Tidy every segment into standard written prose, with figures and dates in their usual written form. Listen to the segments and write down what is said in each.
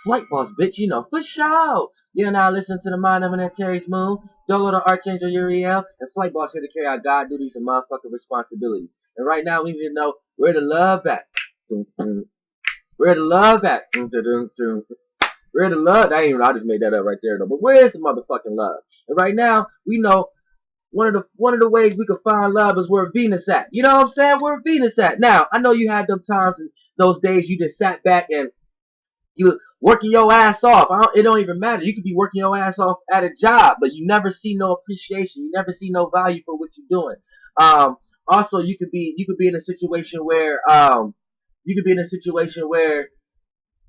Flight boss, bitch, you know, for sure. You're now listening to the Mind of an Antares Moon, Dolo the Archangel Uriel, and Flight boss here to carry out God duties and motherfucking responsibilities. And right now we need to know where the love at. Where the love at. Where the love? I just made that up right there though. But where is the motherfucking love? And right now we know one of the ways we can find love is where Venus at. You know what I'm saying? Where Venus at. Now I know you had them times and those days you just sat back and you working your ass off. It don't even matter. You could be working your ass off at a job, but you never see no appreciation. You never see no value for what you're doing. Also, you could be in a situation where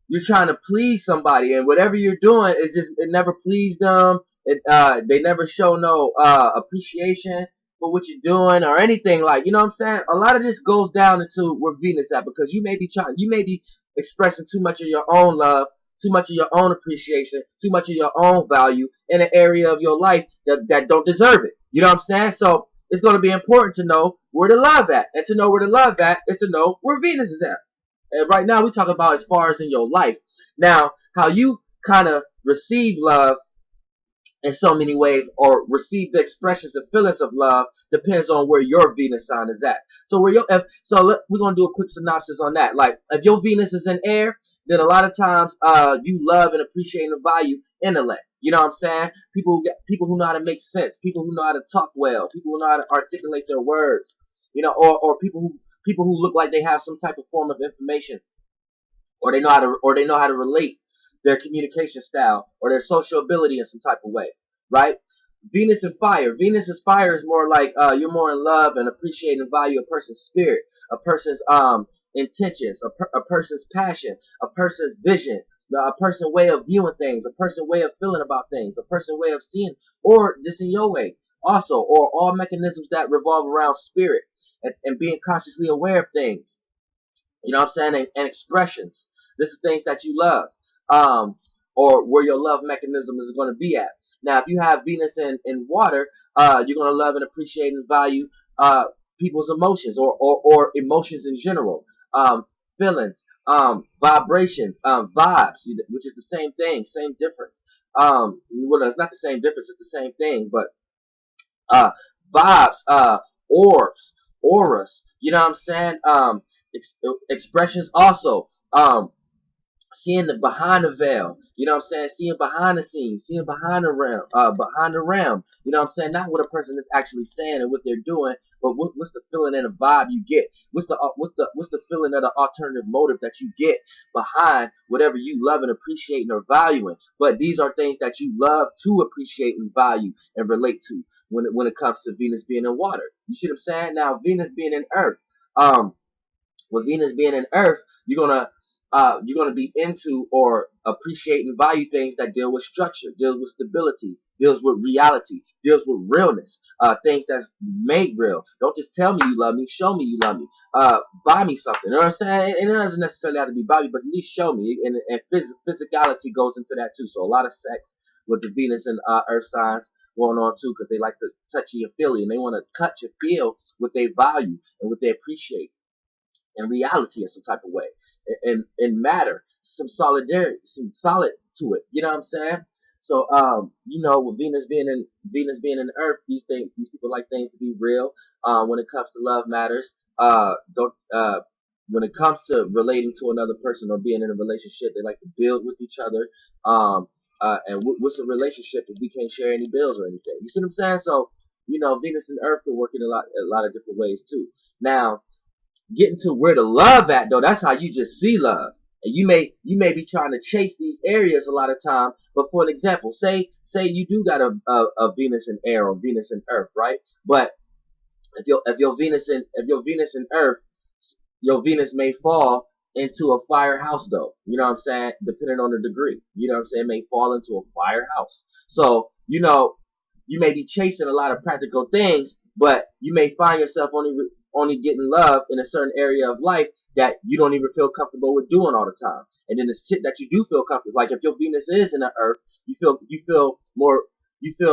you're trying to please somebody, and whatever you're doing is just it never pleased them. They never show no appreciation for what you're doing or anything like. You know what I'm saying? A lot of this goes down into where Venus at because you may be expressing too much of your own love, too much of your own appreciation, too much of your own value in an area of your life that don't deserve it. You know what I'm saying? So it's going to be important to know where the love at, and to know where the love at is to know where Venus is at. And right now, we're talking about as far as in your life. Now, how you kind of receive love in so many ways, or receive the expressions and feelings of love, depends on where your Venus sign is at. So we're gonna do a quick synopsis on that. Like, if your Venus is in air, then a lot of times, you love and appreciate and value intellect. You know what I'm saying? People who know how to make sense, people who know how to talk well, people who know how to articulate their words. You know, or people who look like they have some type of form of information, or they know how to relate their communication style or their social ability in some type of way, right? Venus and fire. Venus is fire is more like you're more in love and appreciate and value a person's spirit, a person's intentions, a person's passion, a person's vision, a person's way of viewing things, a person's way of feeling about things, a person's way of seeing, or just in your way also, or all mechanisms that revolve around spirit and being consciously aware of things. You know what I'm saying? And expressions. This is things that you love, or where your love mechanism is going to be at. Now, if you have Venus in water, you're going to love and appreciate and value people's emotions, or emotions in general, feelings, vibrations, vibes, which is the same thing, same difference. Well, it's not the same difference; it's the same thing, but uh, vibes, orbs, auras. You know what I'm saying? Expressions also. Seeing the behind the veil, you know what I'm saying? Seeing behind the scenes, seeing behind the realm, you know what I'm saying? Not what a person is actually saying and what they're doing, but what's the feeling and the vibe you get? What's the feeling of the alternative motive that you get behind whatever you love and appreciating or valuing? But these are things that you love to appreciate and value and relate to when it comes to Venus being in water. You see what I'm saying? Now, Venus being in Earth, with Venus being in Earth, you're gonna be into or appreciate and value things that deal with structure, deals with stability, deals with reality, deals with realness, things that's made real. Don't just tell me you love me, show me you love me. Buy me something. You know what I'm saying? And it doesn't necessarily have to be buy me, but at least show me. And physicality goes into that too. So a lot of sex with the Venus and Earth signs going on too, because they like to touchy and feely, and they want to touch and feel what they value and what they appreciate in reality in some type of way, and matter, some solidarity, some solid to it. You know what I'm saying? So, with Venus being in Earth, these people like things to be real. When it comes to love matters, don't when it comes to relating to another person or being in a relationship, they like to build with each other. And what's a relationship if we can't share any bills or anything? You see what I'm saying? So, Venus and Earth can work in a lot of different ways too. Now, getting to where the love at though, that's how you just see love. And you may be trying to chase these areas a lot of time, but for an example, say you do got a Venus in air or Venus in Earth, right? But if your Venus in Earth, your Venus may fall into a fire house though. You know what I'm saying? Depending on the degree. You know what I'm saying? It may fall into a fire house. So, you may be chasing a lot of practical things, but you may find yourself only getting love in a certain area of life that you don't even feel comfortable with doing all the time. And then the shit that you do feel comfortable, like if your Venus is in the Earth, you feel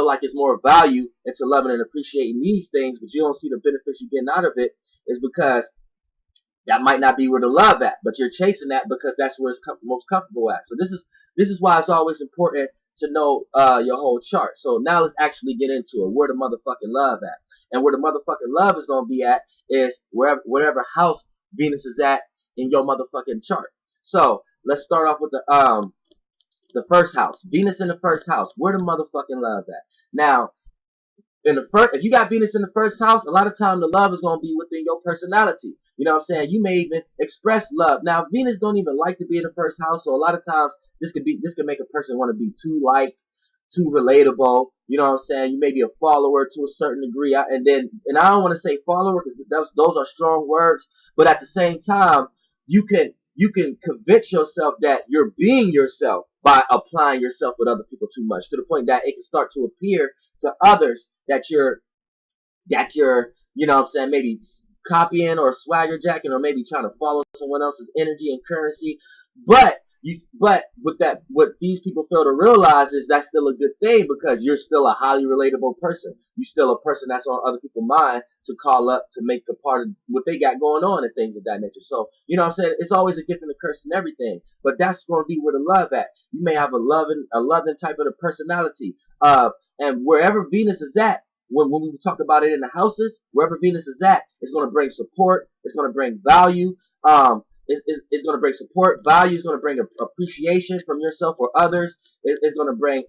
like it's more value into loving and appreciating these things, but you don't see the benefits you're getting out of it, is because That might not be where the love at, but you're chasing that because that's where it's most comfortable at. So this is why it's always important to know your whole chart. So now let's actually get into it. Where the motherfucking love at, and where the motherfucking love is gonna be at is whatever house Venus is at in your motherfucking chart. So let's start off with the first house. Venus in the first house. Where the motherfucking love at? Now, in the first, if you got Venus in the first house, a lot of time the love is gonna be within your personality. You know what I'm saying? You may even express love. Now, Venus don't even like to be in the first house, so a lot of times this could make a person want to be too liked, too relatable. You know what I'm saying? You may be a follower to a certain degree, and I don't want to say follower because those are strong words, but at the same time, you can convince yourself that you're being yourself by applying yourself with other people too much, to the point that it can start to appear to others that you're, you know what I'm saying, maybe copying or swagger jacking, or maybe trying to follow someone else's energy and currency. But what these people fail to realize is that's still a good thing, because you're still a highly relatable person. You're still a person that's on other people's mind to call up to make a part of what they got going on and things of that nature. So, you know what I'm saying? It's always a gift and a curse and everything. But that's going to be where the love at. You may have a loving type of a personality. And wherever Venus is at, when we talk about it in the houses, wherever Venus is at, it's going to bring support. It's going to bring value. It's going to bring support, value. It's going to bring appreciation from yourself or others. It's going to bring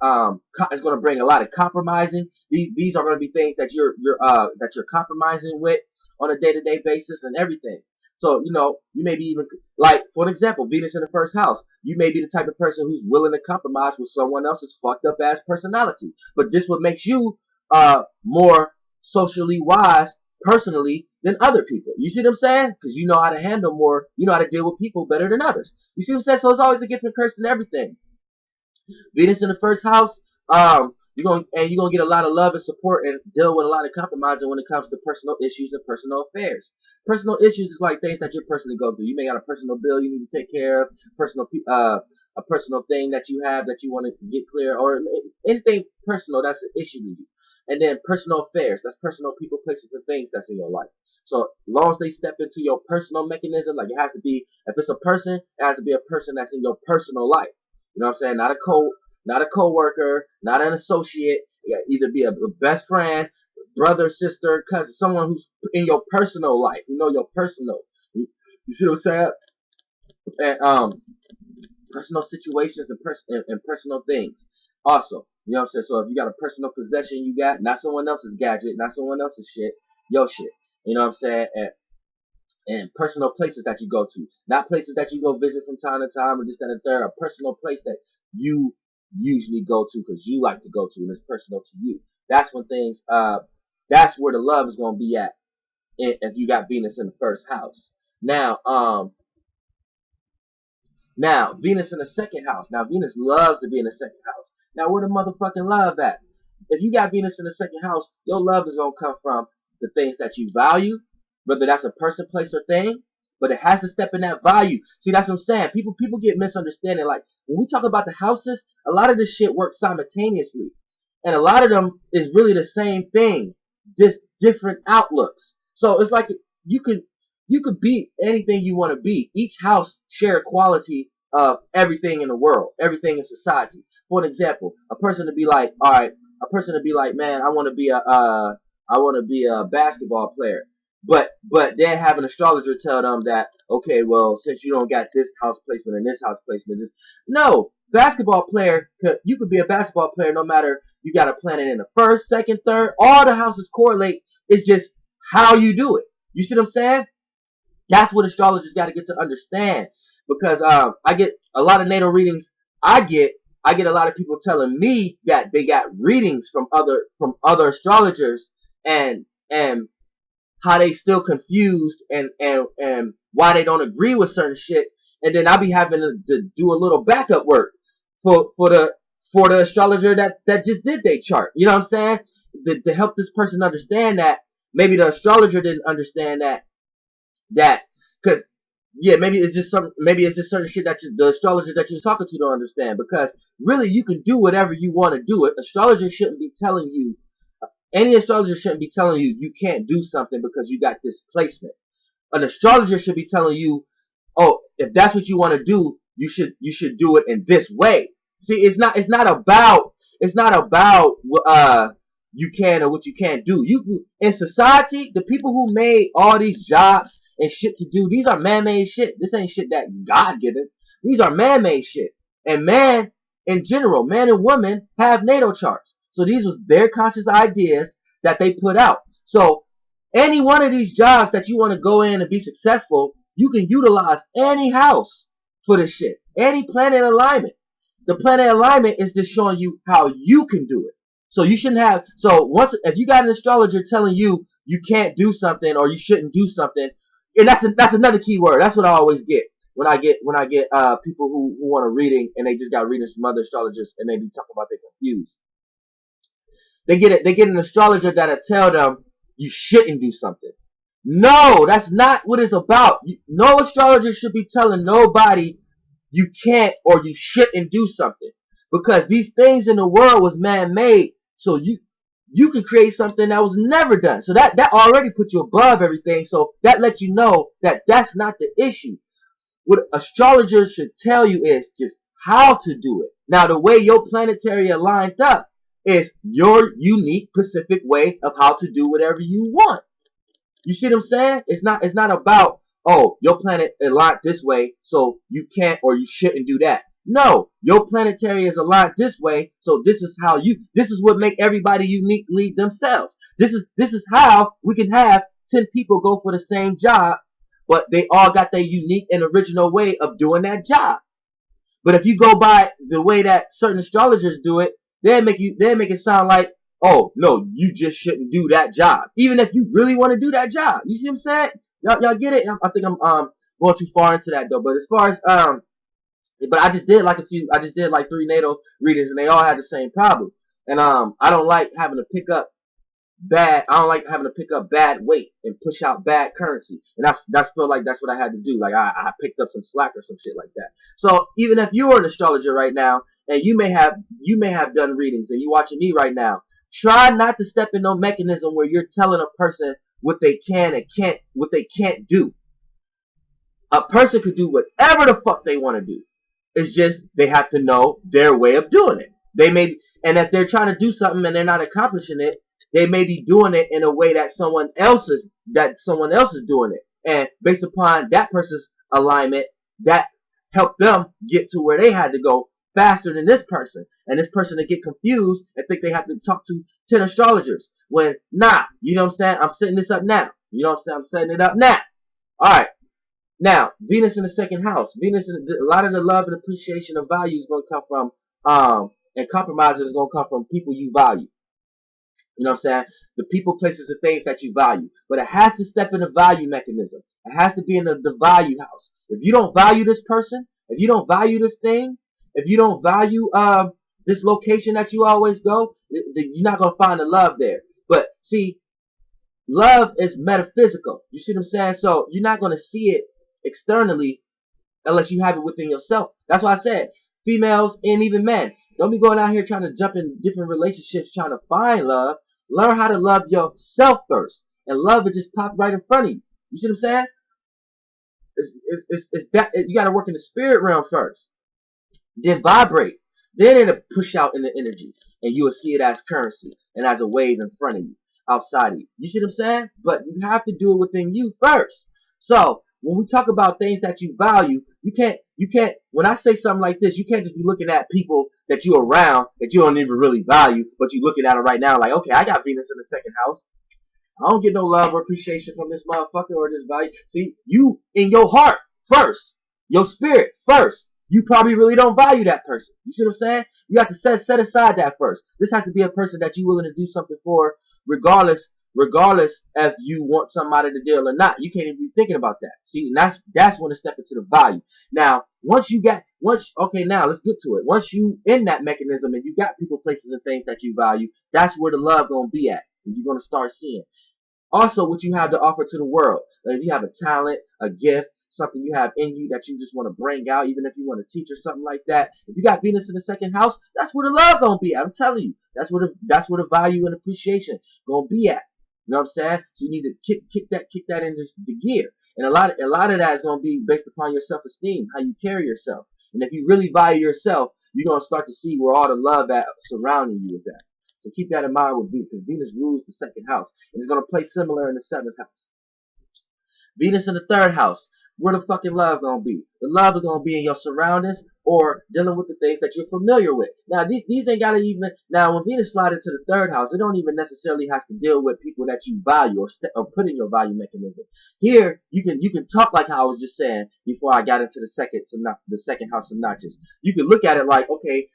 it's going to bring a lot of compromising. These are going to be things that you're compromising with on a day-to-day basis and everything. So, you know, you may be even, like, for an example, Venus in the first house. You may be the type of person who's willing to compromise with someone else's fucked up ass personality. But this what makes you more socially wise personally than other people. You see what I'm saying? Because you know how to handle more, you know how to deal with people better than others. You see what I'm saying? So it's always a gift and curse in everything. Venus in the first house, you're gonna get a lot of love and support and deal with a lot of compromising when it comes to personal issues and personal affairs. Personal issues is like things that you're personally go through. You may got a personal bill you need to take care of, a personal thing that you have that you want to get clear, or anything personal that's an issue to you. And then personal affairs, that's personal people, places, and things that's in your life. So as long as they step into your personal mechanism, like it has to be, if it's a person, it has to be a person that's in your personal life. You know what I'm saying? Not a co-worker, not an associate. Yeah, either be a best friend, brother, sister, cousin, someone who's in your personal life. You know, your personal. You see what I'm saying? And personal situations and personal things. Also, you know what I'm saying? So if you got a personal possession you got, not someone else's gadget, not someone else's shit, your shit. You know what I'm saying? And personal places that you go to. Not places that you go visit from time to time or just that and third. A personal place that you usually go to because you like to go to and it's personal to you. That's when things, that's where the love is going to be at if you got Venus in the first house. Now, Venus in the second house. Now, Venus loves to be in the second house. Now, where the motherfucking love at? If you got Venus in the second house, your love is going to come from the things that you value, whether that's a person, place, or thing, but it has to step in that value. See, that's what I'm saying. People get misunderstanding. Like, when we talk about the houses, a lot of this shit works simultaneously. And a lot of them is really the same thing, just different outlooks. So it's like you could be anything you want to be. Each house share a quality of everything in the world, everything in society. For an example, a person to be like, all right, man, I want to be a basketball player. But then have an astrologer tell them that, okay, well, since you don't got this house placement and this house placement, no, basketball player, you could be a basketball player no matter you got a planet in the first, second, third, all the houses correlate. It's just how you do it. You see what I'm saying? That's what astrologers got to get to understand, because I get a lot of natal readings. I get a lot of people telling me that they got readings from other astrologers and how they still confused and why they don't agree with certain shit. And then I'll be having to do a little backup work for the astrologer that just did their chart. You know what I'm saying? To help this person understand that maybe the astrologer didn't understand that because maybe it's just certain shit that the astrologer that you're talking to don't understand, because really you can do whatever you want to do. Any astrologer shouldn't be telling you you can't do something because you got this placement. an astrologer should be telling you, oh, if that's what you want to do, you should do it in this way. See, it's not about you can or what you can't do. You in society, the people who made all these jobs and shit to do, these are man-made shit. This ain't shit that God given. These are man-made shit. And man, in general, man and woman have natal charts. So these was their conscious ideas that they put out. So any one of these jobs that you want to go in and be successful, you can utilize any house for this shit. Any planet alignment. The planet alignment is just showing you how you can do it. So you shouldn't have. So once, if you got an astrologer telling you you can't do something or you shouldn't do something, and that's another key word. That's what I always get when I get people who want a reading and they just got readings from other astrologers and they be talking about they're confused. They get an astrologer that'll tell them you shouldn't do something. No, that's not what it's about. No astrologer should be telling nobody you can't or you shouldn't do something, because these things in the world was man-made. So you can create something that was never done. So that already put you above everything. So that lets you know that that's not the issue. What astrologers should tell you is just how to do it. Now, the way your planetary are lined up is your unique specific way of how to do whatever you want. You see what I'm saying? It's not about, oh, your planet aligned this way, so you can't or you shouldn't do that. No, your planetary is aligned this way, so this is what make everybody uniquely themselves. This is how we can have 10 people go for the same job, but they all got their unique and original way of doing that job. But if you go by the way that certain astrologers do it, they'll make it sound like, oh no, you just shouldn't do that job, even if you really want to do that job. You see what I'm saying? Y'all get it? I think I'm going too far into that though. But as far as but I just did like 3 natal readings and they all had the same problem. And I don't like having to pick up bad weight and push out bad currency. And that's feel like that's what I had to do. Like I picked up some slack or some shit like that. So even if you're an astrologer right now and you may have done readings and you watching me right now, try not to step in no mechanism where you're telling a person what they can and what they can't do. A person could do whatever the fuck they want to do. It's just they have to know their way of doing it. And if they're trying to do something and they're not accomplishing it, they may be doing it in a way that someone else is doing it. And based upon that person's alignment, that helped them get to where they had to go faster than this person. And this person to get confused and think they have to talk to 10 astrologers. When, nah, you know what I'm saying? I'm setting this up now. You know what I'm saying? I'm setting it up now. Alright. Now, Venus in the second house. A lot of the love and appreciation of value is going to come from, and compromises is going to come from people you value. You know what I'm saying? The people, places, and things that you value. But it has to step in the value mechanism. It has to be in the value house. If you don't value this person, if you don't value this thing, if you don't value this location that you always go, you're not going to find the love there. But see, love is metaphysical. You see what I'm saying? So you're not going to see it externally unless you have it within yourself. That's why I said females and even men, don't be going out here trying to jump in different relationships trying to find love. Learn how to love yourself first, and love will just pop right in front of you. You see what I'm saying? It's that you got to work in the spirit realm first, then vibrate, then it'll push out in the energy, and you will see it as currency and as a wave in front of you, outside of you. You see what I'm saying? But you have to do it within you first. So when we talk about things that you value, you can't, when I say something like this, you can't just be looking at people that you're around that you don't even really value, but you're looking at it right now like, okay, I got Venus in the second house. I don't get no love or appreciation from this motherfucker or this value. See, you in your heart first, your spirit first, you probably really don't value that person. You see what I'm saying? You have to set aside that first. This has to be a person that you're willing to do something for, regardless if you want something out of the deal or not. You can't even be thinking about that. See, and that's when to step into the value. Now, now let's get to it. Once you in that mechanism and you got people, places, and things that you value, that's where the love gonna be at. And you're gonna start seeing. Also, what you have to offer to the world. If you have a talent, a gift, something you have in you that you just want to bring out, even if you want to teach or something like that. If you got Venus in the second house, that's where the love gonna be at. I'm telling you, that's where the value and appreciation gonna be at. You know what I'm saying? So you need to kick that into the gear. And a lot of that is gonna be based upon your self esteem, how you carry yourself. And if you really value yourself, you're gonna start to see where all the love at surrounding you is at. So keep that in mind with Venus, because Venus rules the second house, and it's gonna play similar in the seventh house. Venus in the third house, where the fucking love gonna be? The love is gonna be in your surroundings or dealing with the things that you're familiar with. Now, these ain't gotta even, now when Venus slide into the third house, it don't even necessarily have to deal with people that you value or put in your value mechanism. Here, you can talk like how I was just saying before I got into the second house of notches. You can look at it like, okay,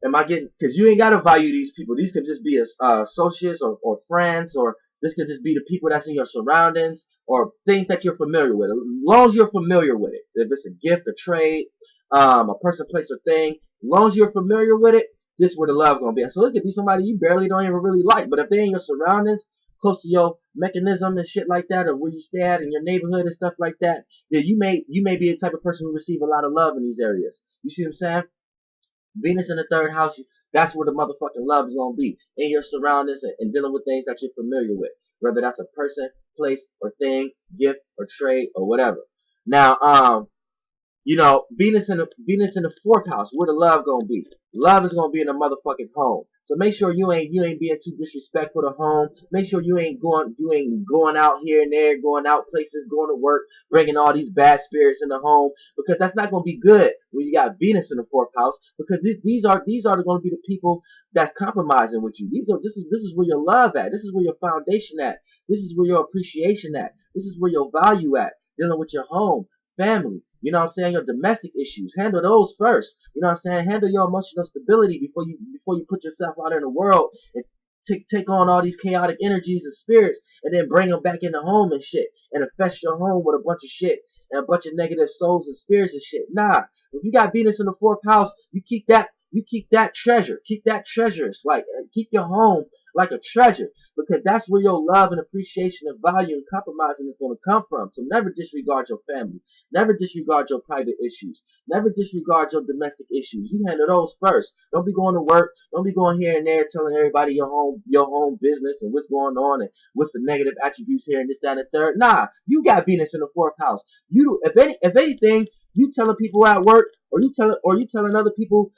am I getting, because you ain't got to value these people. These could just be associates or friends, or this could just be the people that's in your surroundings or things that you're familiar with. As long as you're familiar with it, if it's a gift, a trade, a person, place, or thing, as long as you're familiar with it, this is where the love gonna be. So it could be somebody you barely don't even really like, but if they're in your surroundings, close to your mechanism and shit like that, or where you stay at in your neighborhood and stuff like that, then you may be the type of person who receive a lot of love in these areas. You see what I'm saying? Venus in the third house, that's where the motherfucking love is gonna be. In your surroundings and dealing with things that you're familiar with. Whether that's a person, place, or thing, gift, or trade, or whatever. Now, you know, Venus in the fourth house, where the love gonna be? Love is gonna be in a motherfucking home. So make sure you ain't being too disrespectful to home. Make sure you ain't going out here and there, going out places, going to work, bringing all these bad spirits in the home, because that's not gonna be good when you got Venus in the fourth house. Because these are going to be the people that's compromising with you. This is where your love at. This is where your foundation at. This is where your appreciation at. This is where your value at. Dealing with your home, family. You know what I'm saying? Your domestic issues. Handle those first. You know what I'm saying? Handle your emotional stability before you put yourself out in the world and take on all these chaotic energies and spirits and then bring them back in the home and shit and infest your home with a bunch of shit and a bunch of negative souls and spirits and shit. Nah. If you got Venus in the fourth house, you keep that treasure. Keep that treasure. It's like, keep your home like a treasure, because that's where your love and appreciation and value and compromising is going to come from. So never disregard your family. Never disregard your private issues. Never disregard your domestic issues. You handle those first. Don't be going to work. Don't be going here and there telling everybody your home business and what's going on and what's the negative attributes here and this, that, and the third. Nah, you got Venus in the fourth house. If anything, you telling people at work, or you telling other people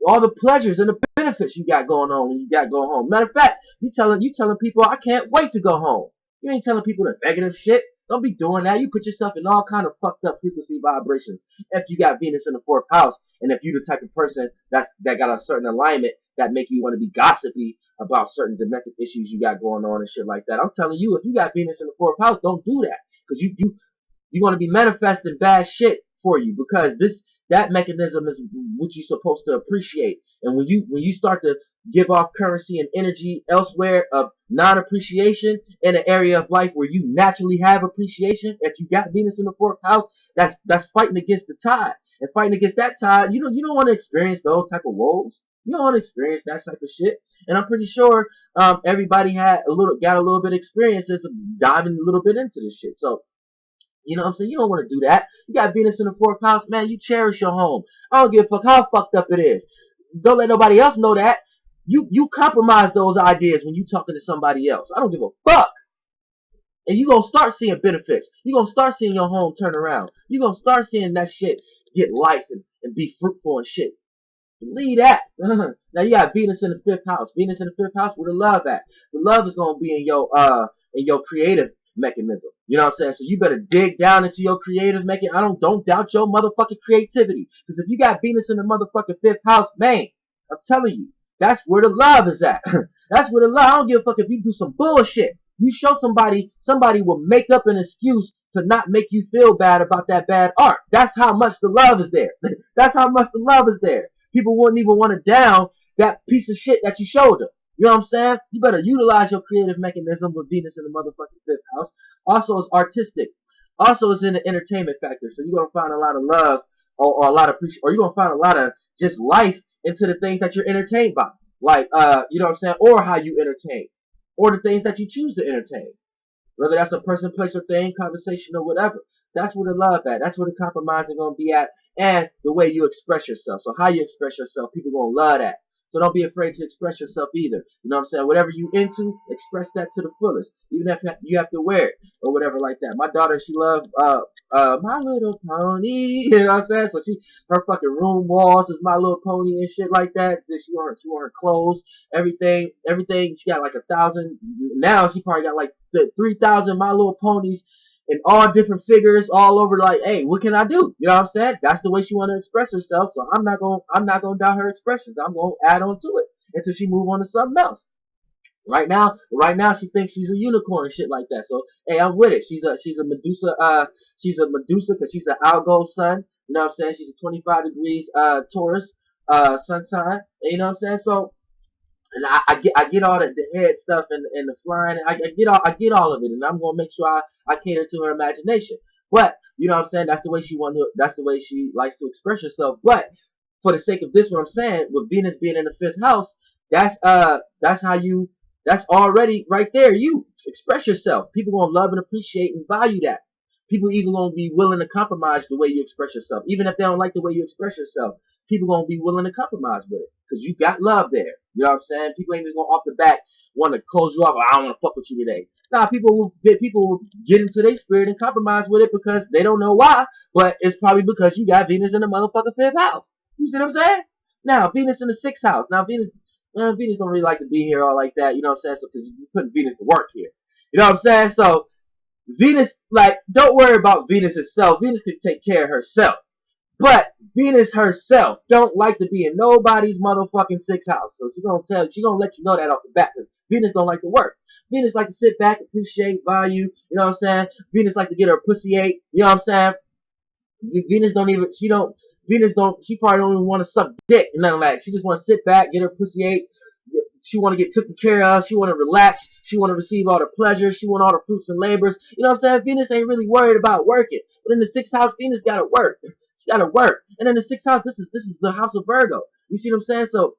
all the pleasures and the benefits you got going on when you got going home. Matter of fact, you telling people, I can't wait to go home. You ain't telling people the negative shit. Don't be doing that. You put yourself in all kind of fucked up frequency vibrations if you got Venus in the fourth house, and if you the type of person that got a certain alignment that make you want to be gossipy about certain domestic issues you got going on and shit like that. I'm telling you, if you got Venus in the fourth house, don't do that, because you're going to be manifesting bad shit for you, because that mechanism is what you're supposed to appreciate. And when you start to give off currency and energy elsewhere of non-appreciation in an area of life where you naturally have appreciation, if you got Venus in the fourth house, that's fighting against the tide. And fighting against that tide, you don't want to experience those type of woes. You don't want to experience that type of shit. And I'm pretty sure everybody got a little bit of experiences of diving a little bit into this shit. So, you know what I'm saying? You don't want to do that. You got Venus in the fourth house, man. You cherish your home. I don't give a fuck how fucked up it is. Don't let nobody else know that. You compromise those ideas when you talking to somebody else. I don't give a fuck. And you gonna start seeing benefits. You gonna start seeing your home turn around. You gonna start seeing that shit get life and be fruitful and shit. Believe that. Now you got Venus in the fifth house. Venus in the fifth house, where the love at? The love is gonna be in your creative mechanism. You know what I'm saying? So you better dig down into your creative mechanism. Don't doubt your motherfucking creativity. Because if you got Venus in the motherfucking fifth house, man, I'm telling you, that's where the love is at. That's where the love. I don't give a fuck if you do some bullshit. You show somebody will make up an excuse to not make you feel bad about that bad art. That's how much the love is there. That's how much the love is there. People wouldn't even want to down that piece of shit that you showed them. You know what I'm saying? You better utilize your creative mechanism with Venus in the motherfucking fifth house. Also, it's artistic. Also, it's in the entertainment factor. So you're gonna find a lot of love, or a lot of or you're gonna find a lot of just life into the things that you're entertained by. Like, you know what I'm saying? Or how you entertain. Or the things that you choose to entertain. Whether that's a person, place, or thing, conversation, or whatever. That's where the love at. That's where the compromise is gonna be at. And the way you express yourself. So how you express yourself, people gonna love that. So don't be afraid to express yourself either. You know what I'm saying? Whatever you into, express that to the fullest. Even if you have to wear it or whatever like that. My daughter, she loved My Little Pony. You know what I'm saying? So her fucking room walls is My Little Pony and shit like that. She wore her clothes, everything. She got like 1,000. Now she probably got like 3,000 My Little Ponies in all different figures all over. Like, hey, what can I do? You know what I'm saying? That's the way she want to express herself. So I'm not gonna doubt her expressions. I'm gonna add on to it until she move on to something else. Right now, she thinks she's a unicorn and shit like that. So, hey, I'm with it. She's a Medusa. She's a Medusa because she's an Algo sun. You know what I'm saying? She's a 25 degrees Taurus sun sign. You know what I'm saying? So, and I get all the head stuff and the flying. I get all of it, and I'm gonna make sure I cater to her imagination. But you know what I'm saying? That's the way she That's the way she likes to express herself. But for the sake of this, what I'm saying, with Venus being in the 5th house, that's how you. That's already right there. You express yourself. People gonna love and appreciate and value that. People even gonna be willing to compromise the way you express yourself, even if they don't like the way you express yourself. People gonna be willing to compromise with it because you got love there. You know what I'm saying? People ain't just gonna off the bat want to close you off. I don't want to fuck with you today. Nah, people will get into their spirit and compromise with it because they don't know why, but it's probably because you got Venus in the motherfucking 5th house. You see what I'm saying? Now Venus in the 6th house. Now Venus don't really like to be here all like that. You know what I'm saying? So because you putting Venus to work here. You know what I'm saying? So Venus, like, don't worry about Venus itself. Venus can take care of herself. But Venus herself don't like to be in nobody's motherfucking 6th house. So she gonna let you know that off the bat because Venus don't like to work. Venus like to sit back, appreciate, value. You know what I'm saying? Venus like to get her pussy ate. You know what I'm saying? Venus she probably don't even want to suck dick and nothing like that. She just want to sit back, get her pussy ate. She want to get taken care of. She want to relax. She want to receive all the pleasure. She want all the fruits and labors. You know what I'm saying? Venus ain't really worried about working. But in the 6th house, Venus got to work. She got to work. And in the 6th house, this is the house of Virgo. You see what I'm saying? So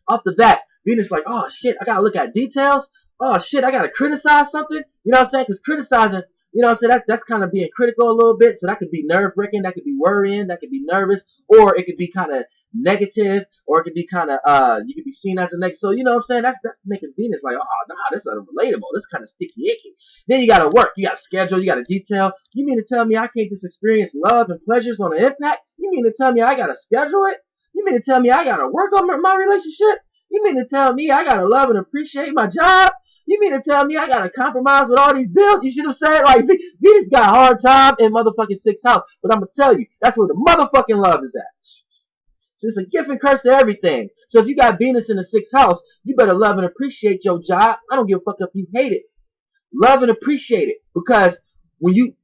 off the bat, Venus like, oh shit, I gotta look at details. Oh shit, I gotta criticize something. You know what I'm saying? Because criticizing, you know what I'm saying, that's kind of being critical a little bit. So that could be nerve wracking, that could be worrying, that could be nervous, or it could be kind of negative, or it could be kind of you could be seen as a negative. So you know what I'm saying? That's making Venus like, oh nah, this is unrelatable. This is kind of sticky icky. Then you gotta work, you gotta schedule, you gotta detail. You mean to tell me I can't just experience love and pleasures on an impact? You mean to tell me I gotta schedule it? You mean to tell me I gotta work on my relationship? You mean to tell me I gotta love and appreciate my job? You mean to tell me I gotta compromise with all these bills? You should have said, like, Venus got a hard time in motherfucking 6th house. But I'm gonna tell you, that's where the motherfucking love is at. So it's a gift and curse to everything. So if you got Venus in the 6th house, you better love and appreciate your job. I don't give a fuck if you hate it. Love and appreciate it. Because when you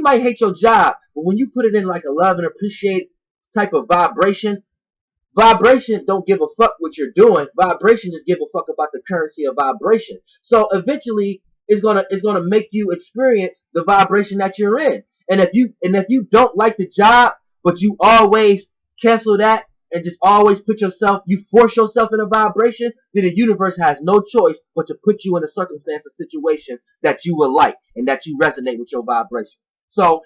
might hate your job, but when you put it in like a love and appreciate type of vibration don't give a fuck what you're doing. Vibration just give a fuck about the currency of vibration. So eventually it's gonna make you experience the vibration that you're in. And if you don't like the job, but you always cancel that and just always you force yourself in a vibration, then the universe has no choice but to put you in a circumstance, a situation that you will like and that you resonate with your vibration. So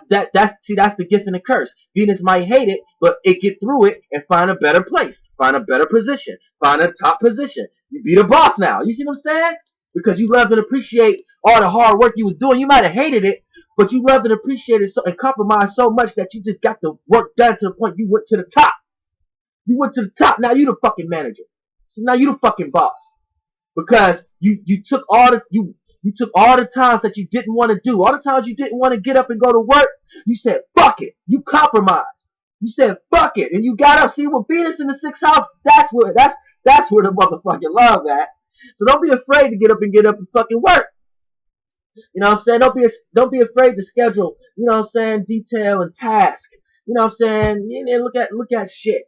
that's the gift and the curse. Venus might hate it, but it get through it and find a better place, find a better position, find a top position. You be the boss now. You see what I'm saying? Because you loved and appreciate all the hard work you was doing. You might have hated it, but you loved and appreciated and compromised so much that you just got the work done to the point you went to the top. You went to the top. Now you the fucking manager. So now you the fucking boss because you took all the times that you didn't want to do, all the times you didn't want to get up and go to work. You said, fuck it. You compromised. You said, fuck it. And you got up. See, with Venus in the 6th house, that's where the motherfucking love at. So don't be afraid to get up and fucking work. You know what I'm saying? Don't be afraid to schedule, you know what I'm saying, detail and task. You know what I'm saying? And look at shit.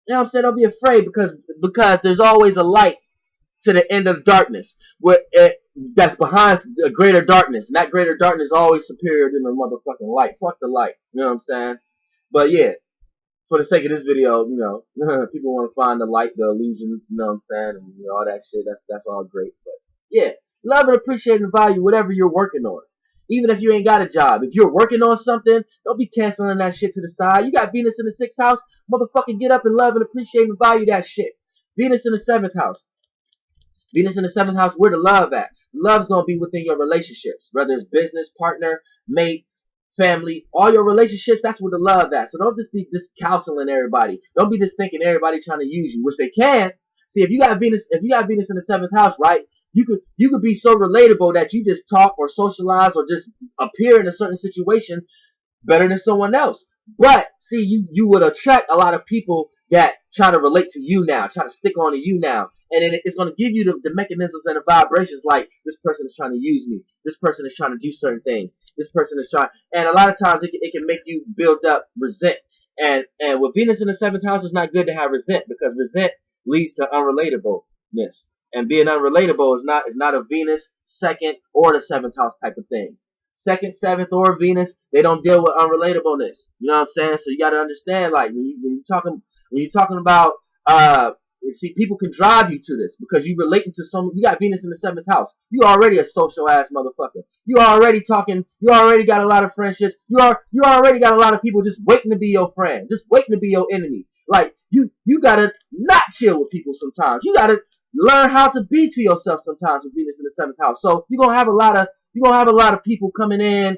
You know what I'm saying? Don't be afraid because there's always a light to the end of darkness, that's behind the greater darkness. And that greater darkness is always superior than the motherfucking light. Fuck the light. You know what I'm saying? But yeah, for the sake of this video, you know, people want to find the light, the illusions, you know what I'm saying, and all that shit. That's all great. But yeah, love and appreciate and value whatever you're working on. Even if you ain't got a job, if you're working on something, don't be canceling that shit to the side. You got Venus in the 6th house, motherfucking get up and love and appreciate and value that shit. Venus in the 7th house. Venus in the 7th house, where the love at? Love's gonna be within your relationships, whether it's business, partner, mate, family, all your relationships. That's where the love at. So don't just be just counseling everybody. Don't be just thinking everybody trying to use you, which they can. See, if you got Venus in the 7th house, right? You could be so relatable that you just talk or socialize or just appear in a certain situation better than someone else. But see, you would attract a lot of people that try to relate to you now, try to stick on to you now. And then it's going to give you the mechanisms and the vibrations like this person is trying to use me. This person is trying to do certain things. This person is trying. And a lot of times it can make you build up resent. And with Venus in the 7th house, it's not good to have resent because resent leads to unrelatableness. And being unrelatable is not a Venus, 2nd, or the 7th house type of thing. 2nd, 7th, or Venus, they don't deal with unrelatableness. You know what I'm saying? So you got to understand, like when you're talking about see, people can drive you to this because you relating to some. You got Venus in the 7th house. You already a social ass motherfucker. You already talking. You already got a lot of friendships. You already got a lot of people just waiting to be your friend, just waiting to be your enemy. Like you gotta not chill with people sometimes. You gotta learn how to be to yourself sometimes with Venus in the 7th house. So you're gonna have a lot of people coming in,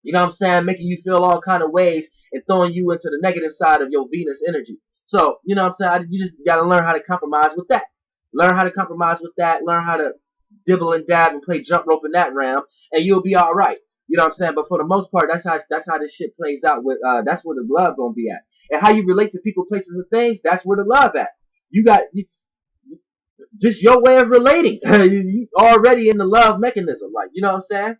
you know what I'm saying, making you feel all kind of ways and throwing you into the negative side of your Venus energy. So, you know what I'm saying, you just gotta learn how to compromise with that. Learn how to compromise with that. Learn how to dibble and dab and play jump rope in that realm, and you'll be all right. You know what I'm saying? But for the most part, that's how this shit plays out. With that's where the love gonna be at, and how you relate to people, places, and things. That's where the love at. Just your way of relating. You already in the love mechanism, like, you know what I'm saying?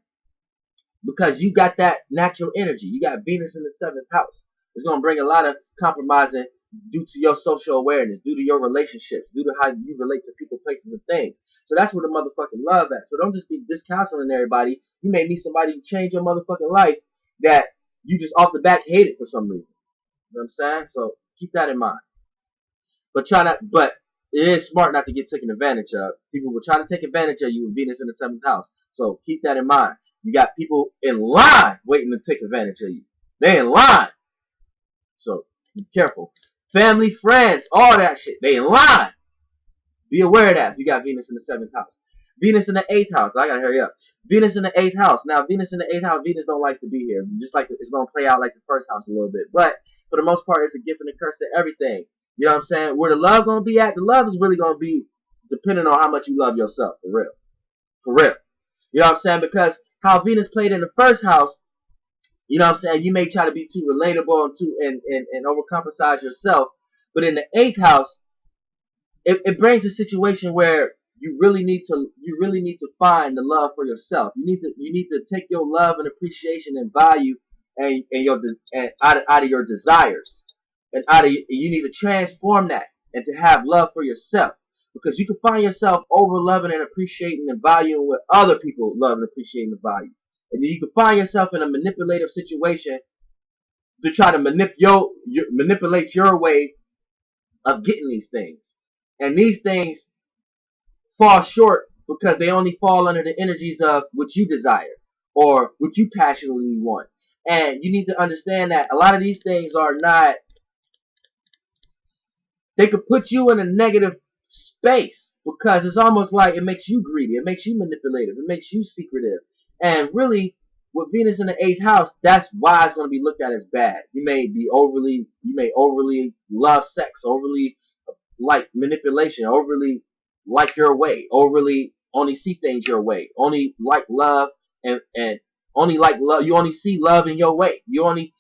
Because you got that natural energy. You got Venus in the 7th house. It's gonna bring a lot of compromising due to your social awareness, due to your relationships, due to how you relate to people, places, and things. So that's where the motherfucking love at. So don't just be discounseling everybody. You may meet somebody who change your motherfucking life that you just off the back hate it for some reason. You know what I'm saying? So keep that in mind. But it is smart not to get taken advantage of. People will try to take advantage of you with Venus in the 7th house. So keep that in mind. You got people in line waiting to take advantage of you. They in line. So be careful. Family, friends, all that shit. They in line. Be aware of that if you got Venus in the 7th house. Venus in the 8th house. I gotta hurry up. Venus in the 8th house. Now, Venus in the 8th house, Venus don't like to be here. Just like it's gonna play out like the first house a little bit. But for the most part, it's a gift and a curse to everything. You know what I'm saying? Where the love gonna be at, the love is really gonna be depending on how much you love yourself, for real. For real. You know what I'm saying? Because how Venus played in the first house, you know what I'm saying, you may try to be too relatable and overcompensate yourself. But in the 8th house, it brings a situation where you really need to find the love for yourself. You need to take your love and appreciation and value and out of your desires, and you need to transform that and to have love for yourself, because you can find yourself over loving and appreciating and valuing what other people love and appreciate and value, and then you can find yourself in a manipulative situation to try to manipulate your way of getting these things. And these things fall short because they only fall under the energies of what you desire or what you passionately want. And you need to understand that a lot of these things are not, they could put you in a negative space because it's almost like it makes you greedy, it makes you manipulative, it makes you secretive. And really, with Venus in the 8th house, that's why it's going to be looked at as bad. You may overly love sex, overly like manipulation, overly like your way, overly only see things your way, only like love and only like love. You only see love in your way. You only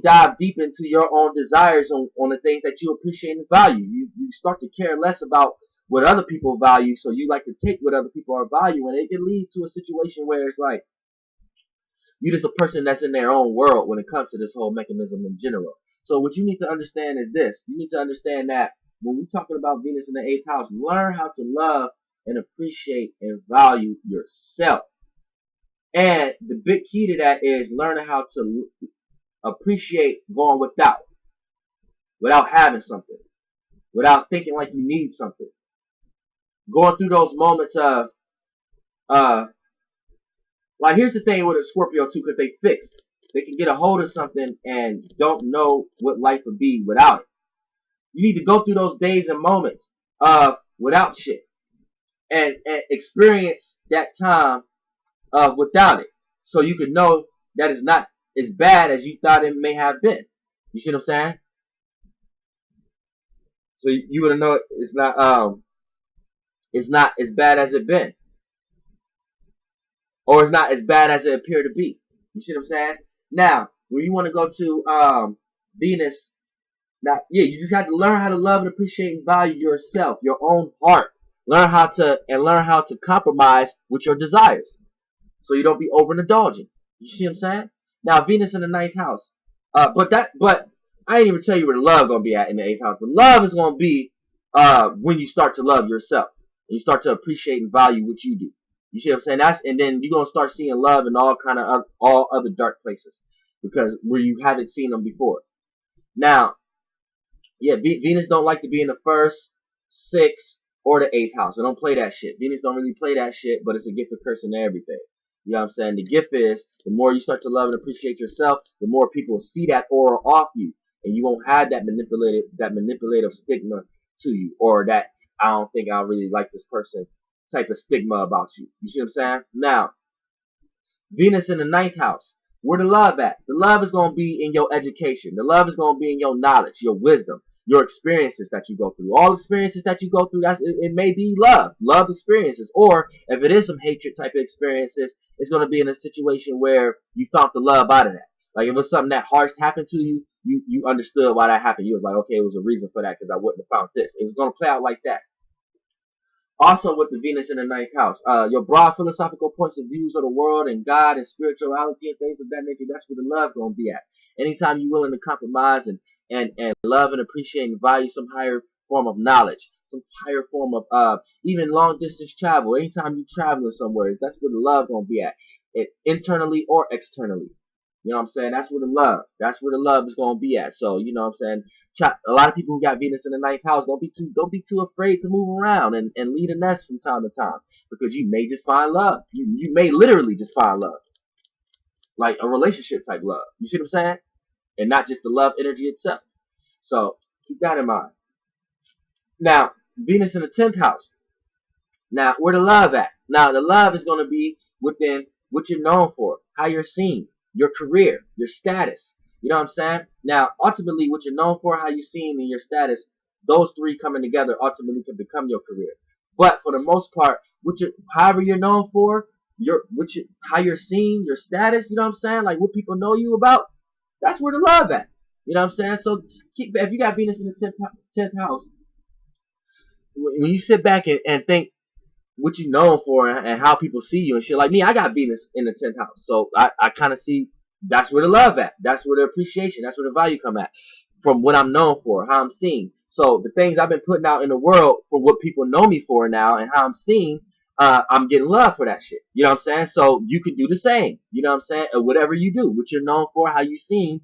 dive deep into your own desires on the things that you appreciate and value. You start to care less about what other people value, so you like to take what other people are valuing. It can lead to a situation where it's like you're just a person that's in their own world when it comes to this whole mechanism in general. So what you need to understand is this. You need to understand that when we're talking about Venus in the 8th house, learn how to love and appreciate and value yourself. And the big key to that is learning how to appreciate going without having something, without thinking like you need something. Going through those moments of Like, here's the thing with a Scorpio too, because they fixed. They can get a hold of something and don't know what life would be without it. You need to go through those days and moments without shit and experience that time without it, so you can know that it's not as bad as you thought it may have been. You see what I'm saying? So you would know it's not as bad as it been, or it's not as bad as it appeared to be. You see what I'm saying? Now, when you want to go to Venus, now yeah, you just have to learn how to love and appreciate and value yourself, your own heart. Learn how to compromise with your desires, so you don't be overindulging. You see what I'm saying? Now, Venus in the ninth house. But I ain't even tell you where the love gonna be at in the eighth house. The love is gonna be when you start to love yourself and you start to appreciate and value what you do. You see what I'm saying? And then you're gonna start seeing love in all other dark places, because where you haven't seen them before. Now, yeah, Venus don't like to be in the first, sixth, or the eighth house. I don't play that shit. Venus don't really play that shit, but it's a gift of cursing to everything. You know what I'm saying? The gift is, the more you start to love and appreciate yourself, the more people see that aura off you, and you won't have that manipulative stigma to you, or that I don't think I really like this person type of stigma about you. You see what I'm saying? Now, Venus in the ninth house. Where the love at? The love is going to be in your education. The love is going to be in your knowledge, your wisdom, your experiences that you go through. All experiences that you go through, it may be love experiences. Or if it is some hatred type of experiences, it's going to be in a situation where you found the love out of that. Like, if it was something that harsh happened to you, you understood why that happened. You was like, okay, it was a reason for that, because I wouldn't have found this. It was going to play out like that. Also with the Venus in the ninth house, your broad philosophical points of views of the world and God and spirituality and things of that nature, that's where the love gonna be at. Anytime you're willing to compromise and love and appreciate and value some higher form of knowledge, some higher form of even long distance travel. Anytime you're traveling somewhere, that's where the love gonna be at. Internally or externally. You know what I'm saying? That's where the love is gonna be at. So, you know what I'm saying? A lot of people who got Venus in the ninth house, don't be too afraid to move around and lead a nest from time to time, because you may just find love. You may literally just find love, like a relationship type love. You see what I'm saying? And not just the love energy itself. So keep that in mind. Now, Venus in the 10th house. Now, where the love at? Now, the love is going to be within what you're known for, how you're seen, your career, your status. You know what I'm saying? Now, ultimately, what you're known for, how you're seen, and your status, those three coming together ultimately can become your career. But for the most part, however you're known for, how you're seen, your status, you know what I'm saying? Like what people know you about, that's where the love at. You know what I'm saying? So if you got Venus in the 10th house, when you sit back and think what you known for and how people see you and shit. Like me, I got Venus in the 10th house. So I kind of see that's where the love at. That's where the appreciation, that's where the value come at. From what I'm known for, how I'm seen. So the things I've been putting out in the world for what people know me for now and how I'm seen, I'm getting love for that shit. You know what I'm saying? So you can do the same. You know what I'm saying? Whatever you do, what you're known for, how you seen,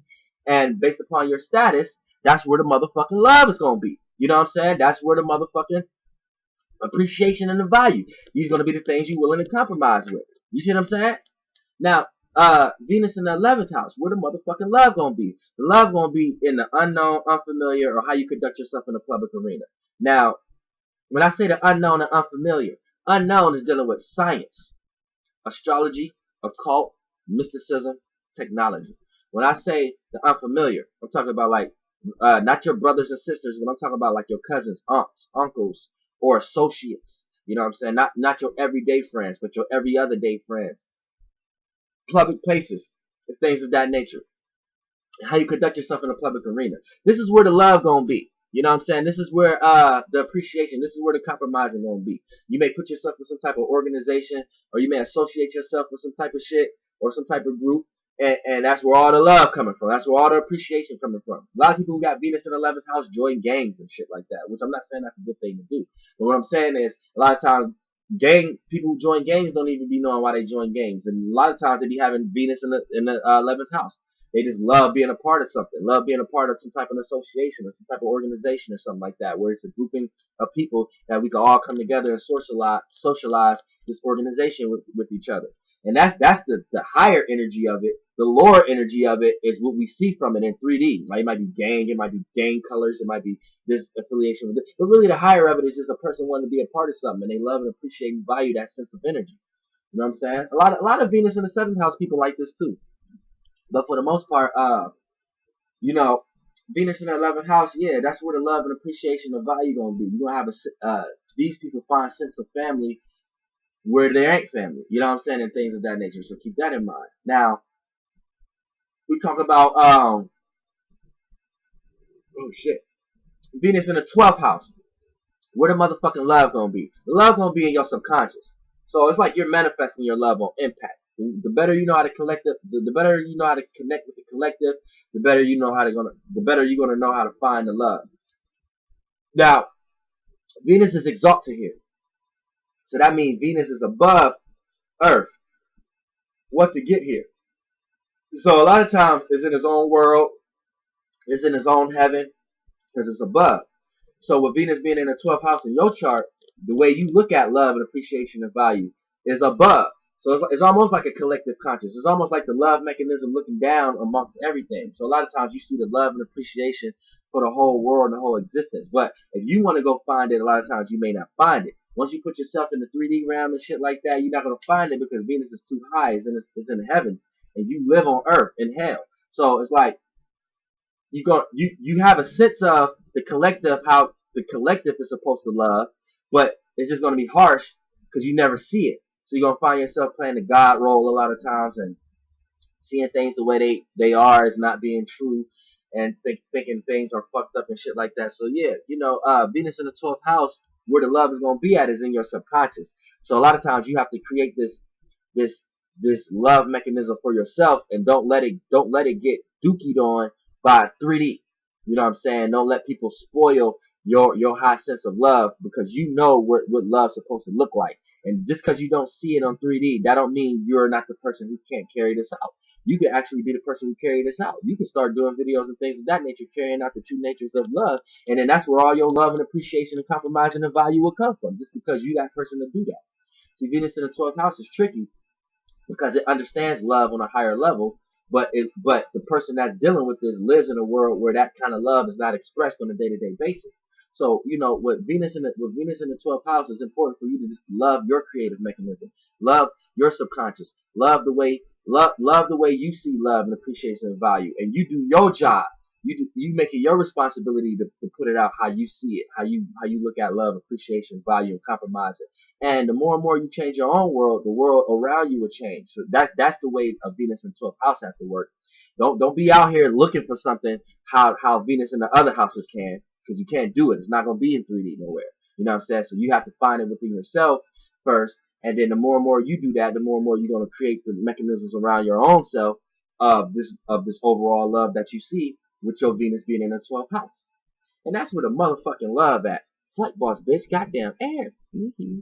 and based upon your status, that's where the motherfucking love is going to be. You know what I'm saying? That's where the motherfucking appreciation and the value. These are going to be the things you're willing to compromise with. You see what I'm saying? Now, Venus in the 11th house, where the motherfucking love going to be? The love going to be in the unknown, unfamiliar, or how you conduct yourself in the public arena. Now, when I say the unknown and unfamiliar, unknown is dealing with science, astrology, occult, mysticism, technology. When I say the unfamiliar, I'm talking about like not your brothers and sisters, but I'm talking about like your cousins, aunts, uncles, or associates. You know what I'm saying? Not your everyday friends, but your every other day friends. Public places and things of that nature. How you conduct yourself in a public arena. This is where the love gonna be. You know what I'm saying? This is where the appreciation, this is where the compromising gonna be. You may put yourself in some type of organization, or you may associate yourself with some type of shit or some type of group, and that's where all the love coming from. That's where all the appreciation coming from. A lot of people who got Venus in the 11th house join gangs and shit like that, which I'm not saying that's a good thing to do. But what I'm saying is, a lot of times people who join gangs don't even be knowing why they join gangs, and a lot of times they be having Venus in the 11th house. They just love being a part of something, love being a part of some type of association or some type of organization or something like that, where it's a grouping of people that we can all come together and socialize this organization with each other. And that's the higher energy of it. The lower energy of it is what we see from it in 3D. Right? It might be gang, it might be gang colors, it might be this affiliation with it. But really the higher of it is just a person wanting to be a part of something and they love and appreciate and value that sense of energy. You know what I'm saying? A lot of Venus in the seventh house people like this too. But for the most part, you know, Venus in the 11th house, yeah, that's where the love and appreciation and value gonna be. You're gonna have these people find a sense of family where there ain't family. You know what I'm saying? And things of that nature. So keep that in mind. Now, we talk about, oh shit, Venus in the 12th house. Where the motherfucking love gonna be? The love gonna be in your subconscious. So it's like you're manifesting your love on impact. The better you know how to collect it, the better you know how to connect with the collective, the better the better you're gonna know how to find the love. Now, Venus is exalted here. So that means Venus is above Earth. What's it get here? So a lot of times it's in its own world, it's in its own heaven, because it's above. So with Venus being in the 12th house in your chart, the way you look at love and appreciation and value is above. So it's almost like a collective conscious. It's almost like the love mechanism looking down amongst everything. So a lot of times you see the love and appreciation for the whole world and the whole existence. But if you want to go find it, a lot of times you may not find it. Once you put yourself in the 3D realm and shit like that, you're not going to find it because Venus is too high. It's in the heavens. And you live on earth in hell. So it's like you have a sense of the collective, how the collective is supposed to love, but it's just going to be harsh because you never see it. So you're going to find yourself playing the God role a lot of times and seeing things the way they are as not being true and thinking things are fucked up and shit like that. So yeah, Venus in the 12th house, where the love is going to be at is in your subconscious. So a lot of times you have to create this this love mechanism for yourself and don't let it get dookied on by 3D. You know what I'm saying? Don't let people spoil your high sense of love because you know what love's supposed to look like. And just because you don't see it on 3D, that don't mean you're not the person who can't carry this out. You could actually be the person who carry this out. You can start doing videos and things of that nature, carrying out the true natures of love, and then that's where all your love and appreciation and compromising and value will come from, just because you that person to do that. See, Venus in the 12th house is tricky because it understands love on a higher level, but the person that's dealing with this lives in a world where that kind of love is not expressed on a day-to-day basis. So, with Venus in the 12th house, it's important for you to just love your creative mechanism, love your subconscious, love the way you see love and appreciation and value, and you do your job. You make it your responsibility to put it out how you see it, how you look at love, appreciation, value, and compromise it. And the more and more you change your own world, the world around you will change. So that's the way a Venus in 12th house has to work. Don't be out here looking for something how Venus in the other houses can, because you can't do it. It's not gonna be in 3D nowhere. You know what I'm saying? So you have to find it within yourself first, and then the more and more you do that, the more and more you're gonna create the mechanisms around your own self of this overall love that you see with your Venus being in the 12th house. And that's where the motherfucking love at. Flight boss, bitch. Goddamn air. Mm-hmm.